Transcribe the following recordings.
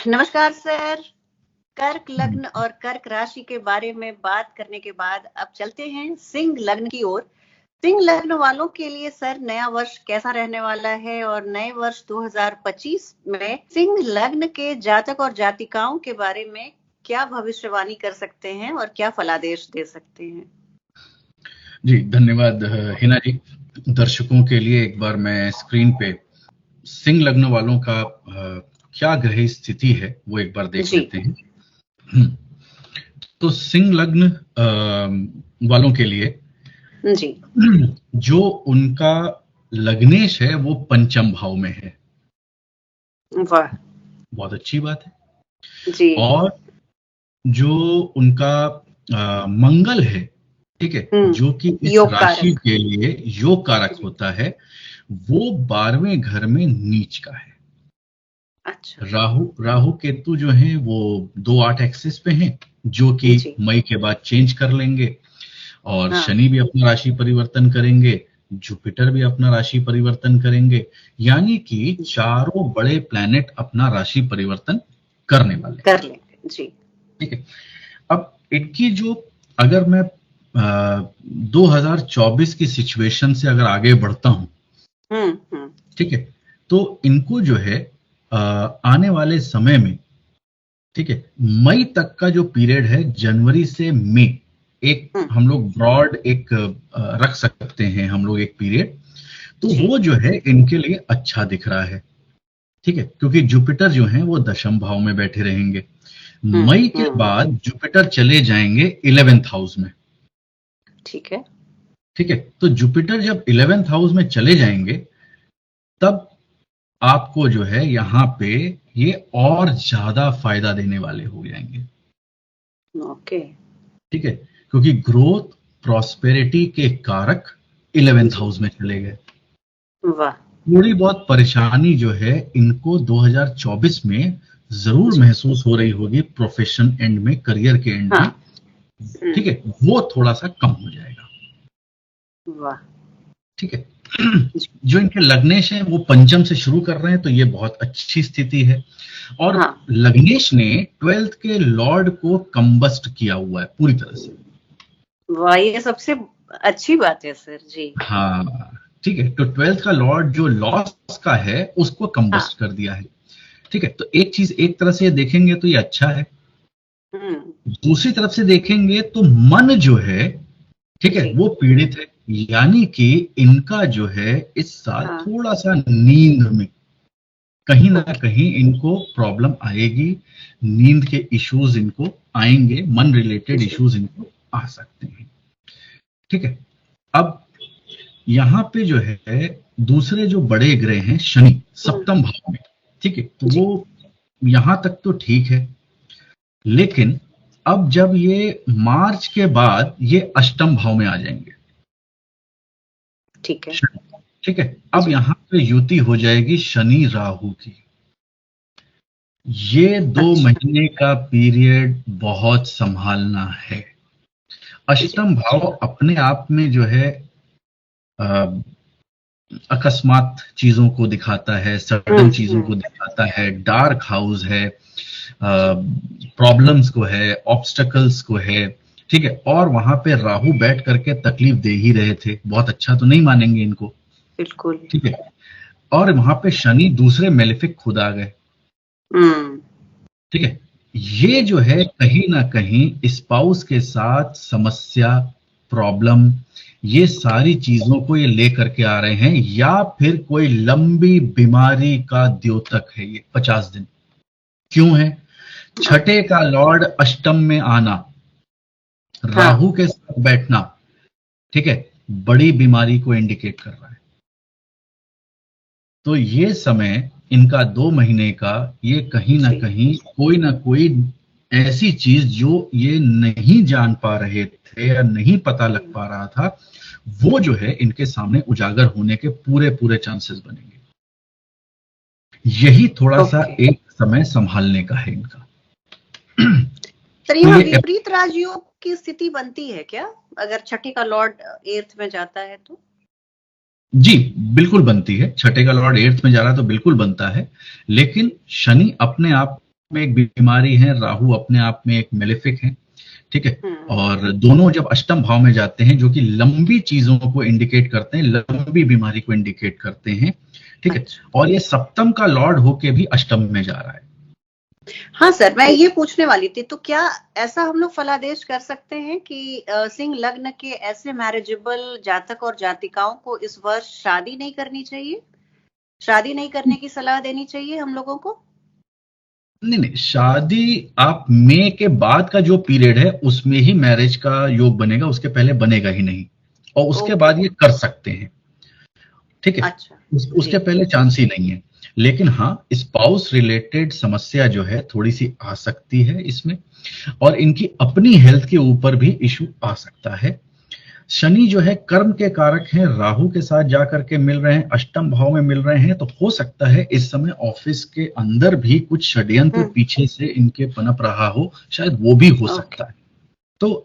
नमस्कार सर। कर्क लग्न और कर्क राशि के बारे में बात करने के बाद अब चलते हैं सिंह लग्न की ओर। सिंह लग्न वालों के लिए सर नया वर्ष कैसा रहने वाला है और नए वर्ष 2025 में सिंह लग्न के जातक और जातिकाओं के बारे में क्या भविष्यवाणी कर सकते हैं और क्या फलादेश दे सकते हैं? जी धन्यवाद हिना जी। दर्शकों के लिए एक बार मैं स्क्रीन पे सिंह लग्न वालों का क्या ग्रह स्थिति है वो एक बार देख लेते हैं। तो सिंह लग्न वालों के लिए जी जो उनका लग्नेश है वो पंचम भाव में है। वाह, बहुत अच्छी बात है जी। और जो उनका मंगल है, ठीक है, जो कि इस राशि के लिए योग कारक होता है, वो 12वें घर में नीच का है। अच्छा। राहु केतु जो हैं वो 2-8 एक्सिस पे हैं, जो कि मई के बाद चेंज कर लेंगे। और शनि भी अपना राशि परिवर्तन करेंगे, जुपिटर भी अपना राशि परिवर्तन करेंगे, यानी कि चारों बड़े प्लैनेट अपना राशि परिवर्तन करने वाले कर लेंगे। जी ठीक है। अब इनकी जो, अगर मैं 2024 की सिचुएशन से अगर आगे बढ़ता हूं, ठीक है, तो इनको जो है आने वाले समय में, ठीक है, मई तक का जो पीरियड है, जनवरी से मई, एक हम लोग ब्रॉड एक रख सकते हैं हम लोग एक पीरियड, तो वो जो है इनके लिए अच्छा दिख रहा है, ठीक है, क्योंकि जुपिटर जो है वो दशम भाव में बैठे रहेंगे। मई के बाद जुपिटर चले जाएंगे 11th हाउस में, ठीक है। तो जुपिटर जब 11th हाउस में चले जाएंगे तब आपको जो है यहाँ पे ये और ज्यादा फायदा देने वाले हो जाएंगे। ओके, ठीक है, क्योंकि ग्रोथ प्रॉस्पेरिटी के कारक 11th हाउस में चले गए। वाह। थोड़ी बहुत परेशानी जो है इनको 2024 में जरूर महसूस हो रही होगी, प्रोफेशन एंड में, करियर के एंड में, ठीक है, वो थोड़ा सा कम हो जाएगा। वाह, ठीक है। जो इनके लग्नेश हैं वो पंचम से शुरू कर रहे हैं, तो ये बहुत अच्छी स्थिति है। और लग्नेश ने 12th के लॉर्ड को कंबस्ट किया हुआ है पूरी तरह से। वाह, ये सबसे अच्छी बात है सर जी। हाँ, ठीक है, तो 12th का लॉर्ड जो लॉस का है उसको कंबस्ट कर दिया है, ठीक है। तो एक चीज एक तरह से देखेंगे तो ये अच्छा है, दूसरी तरफ से देखेंगे तो मन जो है, ठीक है, वो पीड़ित है, यानी कि इनका जो है इस साल थोड़ा सा नींद में कहीं ना कहीं इनको प्रॉब्लम आएगी, नींद के इश्यूज इनको आएंगे, मन रिलेटेड इश्यूज इनको आ सकते हैं, ठीक है। अब यहाँ पे जो है दूसरे जो बड़े ग्रह हैं, शनि सप्तम भाव में, ठीक है, तो वो यहां तक तो ठीक है, लेकिन अब जब ये मार्च के बाद ये अष्टम भाव में आ जाएंगे, ठीक है, ठीक है। अब यहां पे युति हो जाएगी शनि राहु की। ये 2 महीने का पीरियड बहुत संभालना है। अष्टम भाव अपने आप में जो है अकस्मात चीजों को दिखाता है, सडन चीजों को दिखाता है, डार्क हाउस है, प्रॉब्लम्स को है, ऑब्स्टकल्स को है, ठीक है। और वहां पे राहु बैठ करके तकलीफ दे ही रहे थे, बहुत अच्छा तो नहीं मानेंगे इनको, बिल्कुल, ठीक है। और वहां पे शनि दूसरे मेलेफिक खुद आ गए, ठीक है। ये जो है कहीं ना कहीं स्पाउस के साथ समस्या, प्रॉब्लम, ये सारी चीजों को ये लेकर के आ रहे हैं, या फिर कोई लंबी बीमारी का द्योतक है ये 50 दिन। क्यों है? छठे का लॉर्ड अष्टम में आना, राहु के साथ बैठना, ठीक है, बड़ी बीमारी को इंडिकेट कर रहा है। तो ये समय इनका 2 महीने का, ये कहीं ना कोई ऐसी चीज जो ये नहीं जान पा रहे थे या नहीं पता लग पा रहा था, वो जो है इनके सामने उजागर होने के पूरे चांसेस बनेंगे। यही थोड़ा सा एक समय संभालने का है इनका। तो यहाँ विपरीत राजयोग की स्थिति बनती है क्या अगर छठे का लॉर्ड 8th में जाता है तो? जी बिल्कुल बनती है, छठे का लॉर्ड 8th में जा रहा है तो बिल्कुल बनता है, लेकिन शनि अपने आप में एक बीमारी है, राहु अपने आप में एक मेलेफिक है, ठीक है। और दोनों जब अष्टम भाव में जाते हैं, जो कि लंबी चीजों को इंडिकेट करते हैं, लंबी बीमारी को इंडिकेट करते हैं, ठीक है। और ये सप्तम का लॉर्ड होके भी अष्टम में जा रहा है। हाँ सर, मैं ये पूछने वाली थी, तो क्या ऐसा हम लोग फलादेश कर सकते हैं कि सिंह लग्न के ऐसे मैरिजेबल जातक और जातिकाओं को इस वर्ष शादी नहीं करनी चाहिए, शादी नहीं करने की सलाह देनी चाहिए हम लोगों को? नहीं, शादी आप मई के बाद का जो पीरियड है उसमें ही मैरिज का योग बनेगा, उसके पहले बनेगा ही नहीं। और उसके बाद ये कर सकते हैं, ठीक है। अच्छा, उसके पहले चांस ही नहीं है। लेकिन हाँ, स्पाउस रिलेटेड समस्या जो है थोड़ी सी आ सकती है इसमें, और इनकी अपनी हेल्थ के ऊपर भी इशू आ सकता है। शनि जो है कर्म के कारक हैं, राहु के साथ जाकर के मिल रहे हैं, अष्टम भाव में मिल रहे हैं, तो हो सकता है इस समय ऑफिस के अंदर भी कुछ षड्यंत्र पीछे से इनके पनप रहा हो, शायद वो भी हो सकता है। तो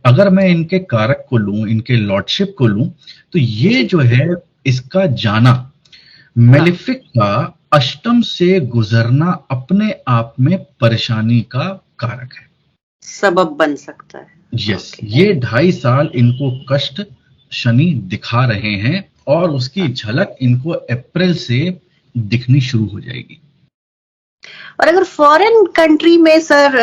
अगर मैं इनके कारक को लूं, इनके लॉर्डशिप को लूं, तो ये जो है इसका जाना, मेलेफिक का अष्टम से गुजरना अपने आप में परेशानी का कारक है, सबब बन सकता है। यस, ये 2.5 साल इनको कष्ट शनि दिखा रहे हैं, और उसकी झलक इनको अप्रैल से दिखनी शुरू हो जाएगी। और अगर फॉरेन कंट्री में सर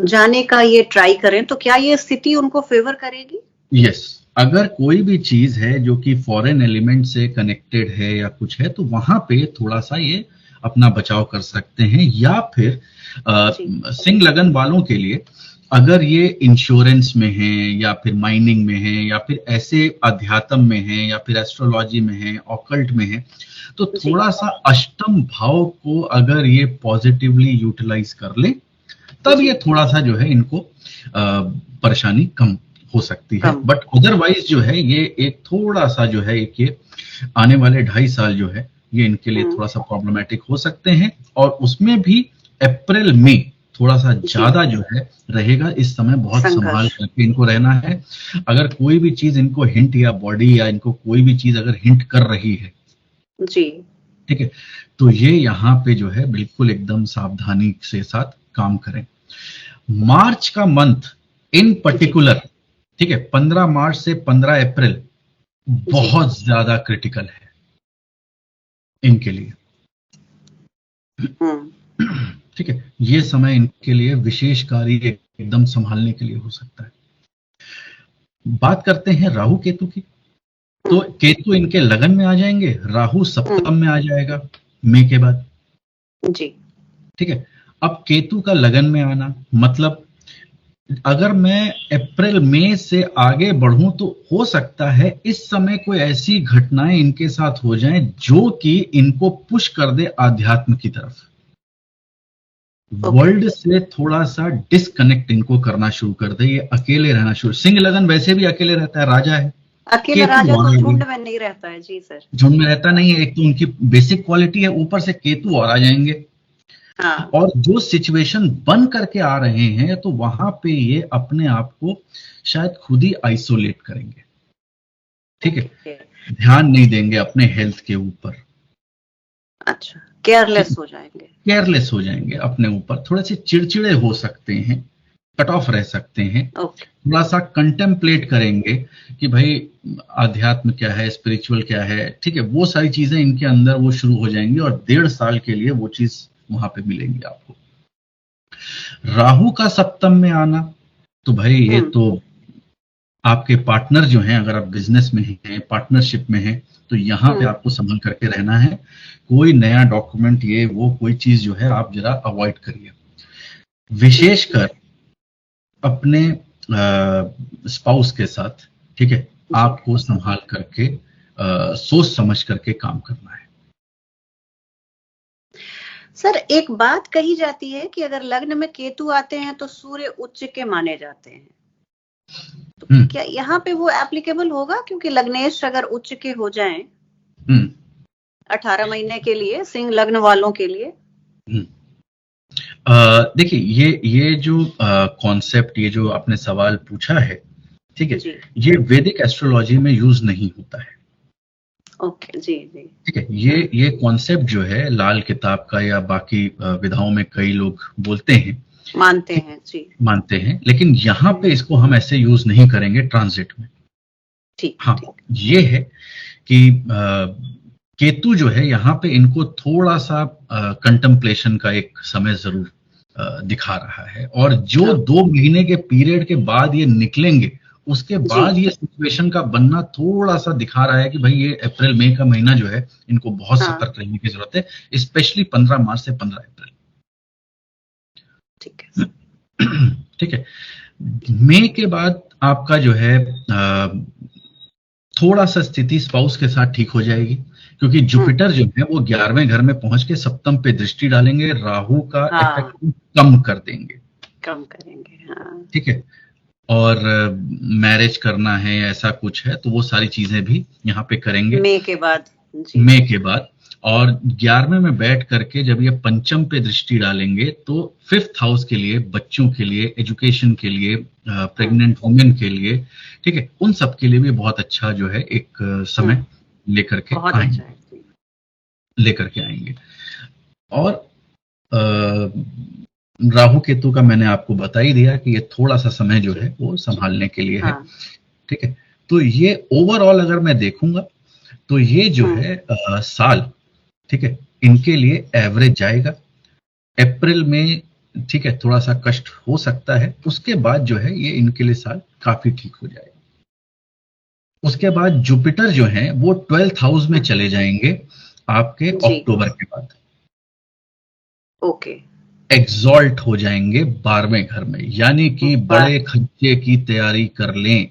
जाने का ये ट्राई करें, तो क्या ये स्थिति उनको फेवर करेगी? यस, अगर कोई भी चीज है जो कि फॉरेन एलिमेंट से कनेक्टेड है या कुछ है, तो वहां पे थोड़ा सा ये अपना बचाव कर सकते हैं। या फिर सिंह लगन वालों के लिए अगर ये इंश्योरेंस में है, या फिर माइनिंग में है, या फिर ऐसे अध्यात्म में है, या फिर एस्ट्रोलॉजी में है, ऑकल्ट में है, तो थोड़ा सा अष्टम भाव को अगर ये पॉजिटिवली यूटिलाइज कर ले, तब ये थोड़ा सा जो है इनको परेशानी कम हो सकती है। बट अदरवाइज जो है ये एक थोड़ा सा जो है ये आने वाले 2.5 साल जो है ये इनके लिए थोड़ा सा प्रॉब्लमेटिक हो सकते हैं। और उसमें भी अप्रैल में थोड़ा सा ज्यादा जो है रहेगा। इस समय बहुत संभाल करके इनको रहना है। अगर कोई भी चीज इनको हिंट, या बॉडी या इनको कोई भी चीज अगर हिंट कर रही है जी, ठीक है, तो ये यहाँ पे जो है बिल्कुल एकदम सावधानी से साथ काम करें। मार्च का मंथ इन पर्टिकुलर, ठीक है, 15 मार्च से 15 अप्रैल बहुत ज्यादा क्रिटिकल है इनके लिए, ठीक है। ये समय इनके लिए विशेष कार्य एकदम संभालने के लिए हो सकता है। बात करते हैं राहु केतु की, तो केतु इनके लगन में आ जाएंगे, राहु सप्तम में आ जाएगा मई के बाद जी, ठीक है। अब केतु का लगन में आना मतलब अगर मैं अप्रैल मई से आगे बढ़ूं तो हो सकता है इस समय कोई ऐसी घटनाएं इनके साथ हो जाएं जो कि इनको पुश कर दे आध्यात्म की तरफ, वर्ल्ड से थोड़ा सा डिस्कनेक्ट इनको करना शुरू कर दे, ये अकेले रहना शुरू। सिंह लगन वैसे भी अकेले रहता है, राजा है, अकेला राजा तो झुंड में नहीं रहता है। जी सर, झुंड में रहता नहीं है, एक तो उनकी बेसिक क्वालिटी है, ऊपर से केतु और आ जाएंगे। हाँ। और जो सिचुएशन बन करके आ रहे हैं तो वहां पे ये अपने आप को शायद खुद ही आइसोलेट करेंगे, ठीक है, ध्यान नहीं देंगे अपने हेल्थ के ऊपर। अच्छा, केयरलेस हो जाएंगे, केयरलेस हो जाएंगे अपने ऊपर, थोड़े से चिड़चिड़े हो सकते हैं, कट ऑफ रह सकते हैं, थोड़ा सा कंटेम्पलेट करेंगे कि भाई आध्यात्म क्या है, स्पिरिचुअल क्या है, ठीक है, वो सारी चीजें इनके अंदर वो शुरू हो जाएंगी और 1.5 साल के लिए वो चीज वहां पे मिलेंगी आपको। राहु का सप्तम में आना तो भाई ये तो आपके पार्टनर जो हैं, अगर आप बिजनेस में हैं, पार्टनरशिप में हैं, तो यहाँ पे आपको संभल करके रहना है। कोई नया डॉक्यूमेंट ये वो कोई चीज जो है आप जरा अवॉइड करिए, विशेषकर अपने स्पाउस के साथ, ठीक है, आपको संभाल करके सोच समझ करके काम करना है। सर, एक बात कही जाती है कि अगर लग्न में केतु आते हैं तो सूर्य उच्च के माने जाते हैं, तो क्या यहाँ पे वो एप्लीकेबल होगा? क्योंकि लग्नेश अगर उच्च के हो जाएं 18 महीने के लिए सिंह लग्न वालों के लिए, देखिए ये जो कॉन्सेप्ट, ये जो आपने सवाल पूछा है, ठीक है, ये वैदिक एस्ट्रोलॉजी में यूज नहीं होता है। ओके जी जी। ठीक है, ये कॉन्सेप्ट जो है लाल किताब का या बाकी विधाओं में कई लोग बोलते हैं, मानते हैं जी, मानते हैं, लेकिन यहाँ पे इसको हम ऐसे यूज नहीं करेंगे ट्रांजिट में। ठीक हाँ, ठीक। ये है कि केतु जो है यहाँ पे इनको थोड़ा सा कंटेम्पलेशन का एक समय जरूर दिखा रहा है, और जो 2 महीने के पीरियड के बाद ये निकलेंगे उसके बाद ये सिचुएशन का बनना थोड़ा सा दिखा रहा है कि भाई ये अप्रैल मई का महीना जो है इनको बहुत सतर्क रहने की जरूरत है, स्पेशली 15 मार्च से 15 अप्रैल। ठीक है ठीक है, मई के बाद आपका जो है थोड़ा सा स्थिति स्पाउस के साथ ठीक हो जाएगी, क्योंकि जुपिटर जो है वो 11वें घर में पहुंच के सप्तम पे दृष्टि डालेंगे, राहु का इफेक्ट कम कर देंगे, कम करेंगे। हाँ। ठीक है, और मैरिज करना है ऐसा कुछ है तो वो सारी चीजें भी यहाँ पे करेंगे मई के बाद जी। मई के बाद। और 11वें में बैठ करके जब ये पंचम पे दृष्टि डालेंगे तो 5th हाउस के लिए, बच्चों के लिए, एजुकेशन के लिए, प्रेग्नेंट वुमेन के लिए, ठीक है, उन सब के लिए भी बहुत अच्छा जो है एक समय लेकर के आएंगे, लेकर के आएंगे। और राहु केतु का मैंने आपको बता ही दिया कि ये थोड़ा सा समय जो है वो संभालने के लिए है, ठीक है। तो ये ओवरऑल अगर मैं देखूंगा तो ये जो है साल, ठीक है, इनके लिए एवरेज जाएगा। अप्रैल में, ठीक है, थोड़ा सा कष्ट हो सकता है, उसके बाद जो है ये इनके लिए साल काफी ठीक हो जाएगा। उसके बाद जुपिटर जो है वो 12th हाउस में चले जाएंगे आपके अक्टूबर के बाद। ओके। एग्जॉल्ट हो जाएंगे 12वें घर में, यानी कि बड़े खर्चे की तैयारी कर लें,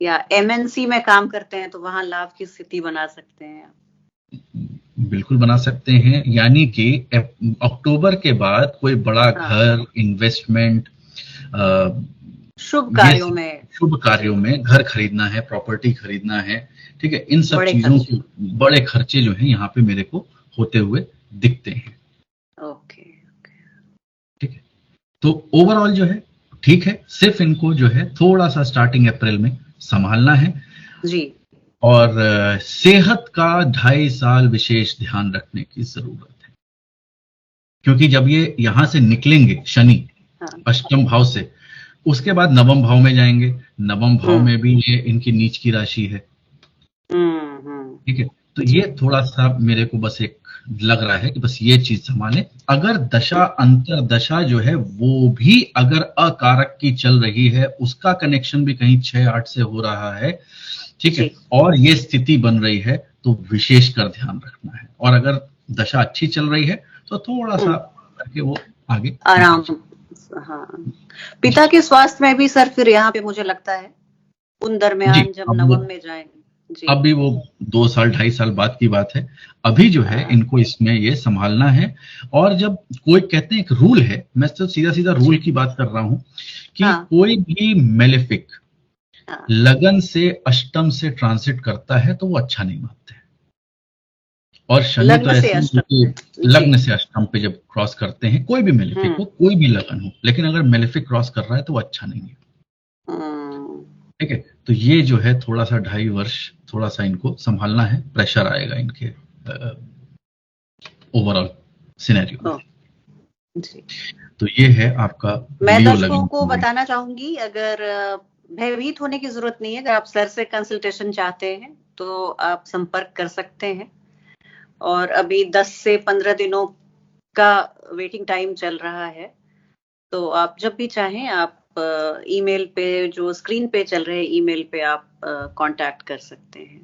या एमएनसी में काम करते हैं तो वहां लाभ की स्थिति बना सकते हैं। बिल्कुल बना सकते हैं, यानी कि अक्टूबर के बाद कोई बड़ा घर, इन्वेस्टमेंट, शुभ कार्यों में घर खरीदना है, प्रॉपर्टी खरीदना है, ठीक है, इन सब चीजों के बड़े खर्चे जो हैं यहाँ पे मेरे को होते हुए दिखते हैं। ओके, ठीक है, तो ओवरऑल जो है ठीक है, सिर्फ इनको जो है थोड़ा सा स्टार्टिंग अप्रैल में संभालना है जी, और सेहत का 2.5 साल विशेष ध्यान रखने की जरूरत है, क्योंकि जब ये यहां से निकलेंगे शनि अष्टम भाव से, उसके बाद नवम भाव में जाएंगे। नवम भाव में भी ये इनकी नीच की राशि है, ठीक है, तो ये थोड़ा सा मेरे को बस एक लग रहा है कि बस ये चीज संभाले। अगर दशा अंतर दशा जो है वो भी अगर अकारक की चल रही है, उसका कनेक्शन भी कहीं 6-8 से हो रहा है, ठीक है, और ये स्थिति बन रही है तो विशेष कर ध्यान रखना है। और अगर दशा अच्छी चल रही है तो थोड़ा सा करके वो आगे आराम। हाँ, पिता के स्वास्थ्य में भी सर फिर यहाँ पे मुझे लगता है उन दरमियान जब नवम में जाएंगे, अभी वो 2 साल 2.5 साल बाद की बात है, अभी जो है इनको इसमें ये संभालना है। और जब कोई कहते हैं एक रूल है, मैं तो सीधा सीधा रूल की बात कर रहा हूं कि कोई भी मेलेफिक लगन से अष्टम से ट्रांसिट करता है तो वो अच्छा नहीं मानते हैं। और शनि तो ऐसे लग्न से अष्टम पे जब क्रॉस करते हैं, कोई भी मेलेफिक हो, कोई भी लगन हो, लेकिन अगर मेलेफिक क्रॉस कर रहा है तो वो अच्छा नहीं है, ठीक है। तो ये जो है थोड़ा सा 2.5 वर्ष थोड़ा सा इनको संभालना है, प्रेशर आएगा इनके ओवरऑल सिनेरियो। तो ये है आपका। मैं दर्शकों को बताना चाहूंगी, अगर भयभीत होने की जरूरत नहीं है। अगर आप सर से कंसल्टेशन चाहते हैं तो आप संपर्क कर सकते हैं, और अभी 10 से 15 दिनों का वेटिंग टाइम चल रहा है, तो आप जब भी चाहें आप ईमेल पे, जो स्क्रीन पे चल रहे ईमेल पे आप कांटेक्ट कर सकते हैं।